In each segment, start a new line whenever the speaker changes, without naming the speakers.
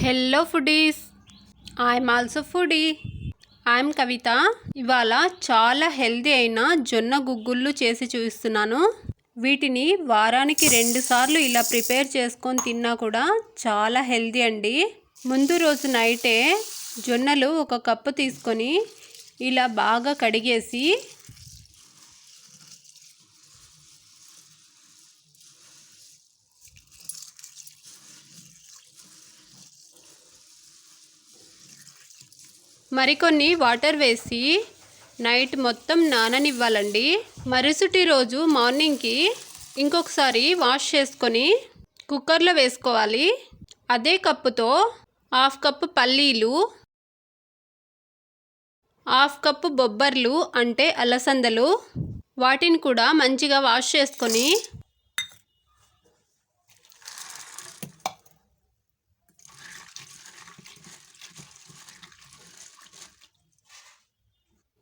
Hello foodies, I'm also foodie. I'm Kavitha. ఇవాళ చాలా healthy అయిన జొన్న గుగ్గుళ్ళు చేసి చూపిస్తున్నాను. వీటిని వారానికి 2 సార్లు ఇలా ప్రిపేర్ చేసుకొని తిన్నా కూడా చాలా హెల్దీ అండి. ముందు రోజు నైటే జొన్నలు 1 కప్పు తీసుకొని ఇలా బాగా కడిగేసి మరికొన్ని వాటర్ వేసి నైట్ మొత్తం నాననివ్వాలండి. మరుసటి రోజు మార్నింగ్కి ఇంకొకసారి వాష్ చేసుకొని కుక్కర్లో వేసుకోవాలి. అదే కప్పుతో 1/2 కప్పు పల్లీలు, 1/2 కప్పు బొబ్బర్లు అంటే అలసందలు, వాటిని కూడా మంచిగా వాష్ చేసుకొని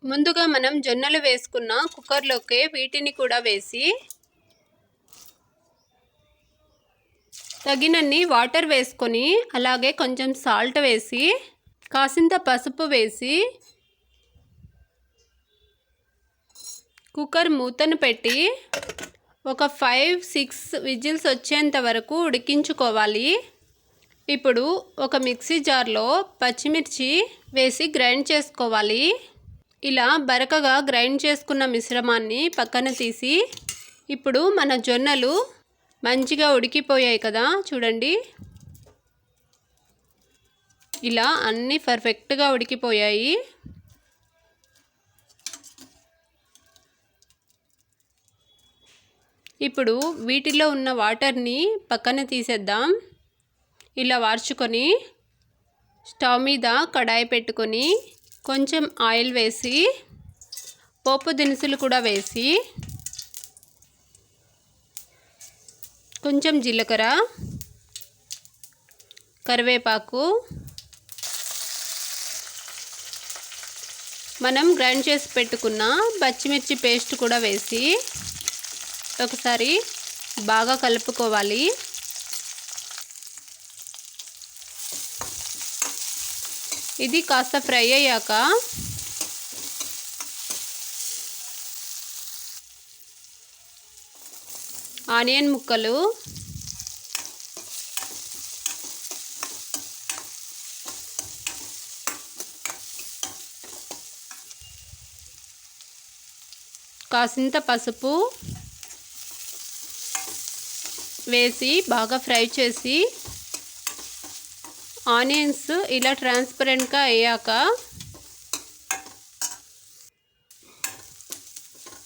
ముందుగా మనం జొన్నలు వేసుకున్న కుక్కర్లోకి వీటిని కూడా వేసి తగినన్ని వాటర్ వేసుకొని అలాగే కొంచెం సాల్ట్ వేసి కాసింత పసుపు వేసి కుక్కర్ మూతను పెట్టి ఒక 5-6 విజిల్స్ వచ్చేంత వరకు ఉడికించుకోవాలి. ఇప్పుడు ఒక మిక్సీ జార్లో పచ్చిమిర్చి వేసి గ్రైండ్ చేసుకోవాలి. ఇలా బరకగా గ్రైండ్ చేసుకున్న మిశ్రమాన్ని పక్కన తీసి ఇప్పుడు మన జొన్నలు మంచిగా ఉడికిపోయాయి కదా, చూడండి. ఇలా అన్నీ పర్ఫెక్ట్గా ఉడికిపోయాయి. ఇప్పుడు వీటిలో ఉన్న వాటర్ని పక్కన తీసేద్దాం. ఇలా వార్చుకొని స్టవ్ మీద కడాయి పెట్టుకొని కొంచెం ఆయిల్ వేసి పోపు దినుసులు కూడా వేసి కొంచెం జీలకర్ర, కరివేపాకు, మనం గ్రైండ్ చేసి పెట్టుకున్న పచ్చిమిర్చి పేస్ట్ కూడా వేసి ఒకసారి బాగా కలుపుకోవాలి. ఇది కాస్త ఫ్రై అయ్యాక ఆనియన్ ముక్కలు, కాసింత పసుపు వేసి బాగా ఫ్రై చేసి ఆనియన్స్ ఇలా ట్రాన్స్పరెంట్గా అయ్యాక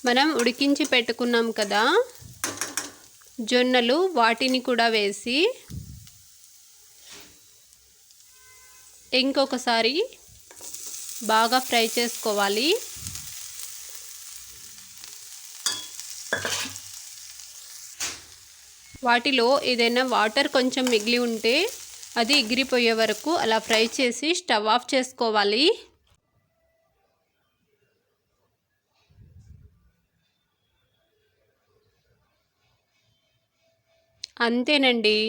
మనం ఉడికించి పెట్టుకున్నాం కదా జొన్నలు, వాటిని కూడా వేసి ఇంకొకసారి బాగా ఫ్రై చేసుకోవాలి. వాటిలో ఏదైనా వాటర్ కొంచెం మిగిలి ఉంటే అది ఎగిరిపోయే వరకు అలా ఫ్రై చేసి స్టవ్ ఆఫ్ చేసుకోవాలి. అంతేనండి,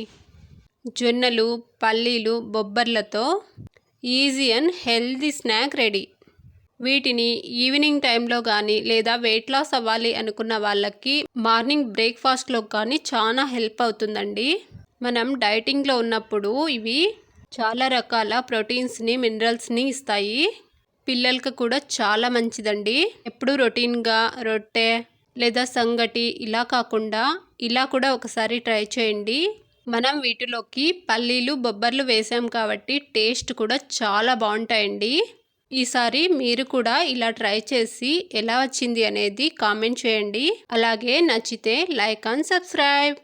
జొన్నలు, పల్లీలు, బొబ్బర్లతో easy and healthy snack ready. వీటిని ఈవినింగ్ టైంలో కానీ లేదా వెయిట్ లాస్ అవ్వాలి అనుకున్న వాళ్ళకి మార్నింగ్ బ్రేక్ఫాస్ట్లో కానీ చాలా హెల్ప్ అవుతుందండి. మనం డైటింగ్లో ఉన్నప్పుడు ఇవి చాలా రకాల ప్రోటీన్స్ని, మినరల్స్ని ఇస్తాయి. పిల్లలకు కూడా చాలా మంచిదండి. ఎప్పుడు రొటీన్గా రొట్టె లేదా సంగటి ఇలా కాకుండా ఇలా కూడా ఒకసారి ట్రై చేయండి. మనం వీటిలోకి పల్లీలు, బొబ్బర్లు వేసాం కాబట్టి టేస్ట్ కూడా చాలా బాగుంటాయండి. ఈసారి మీరు కూడా ఇలా ట్రై చేసి ఎలా వచ్చింది అనేది కామెంట్ చేయండి. అలాగే నచ్చితే లైక్ అండ్ సబ్స్క్రైబ్.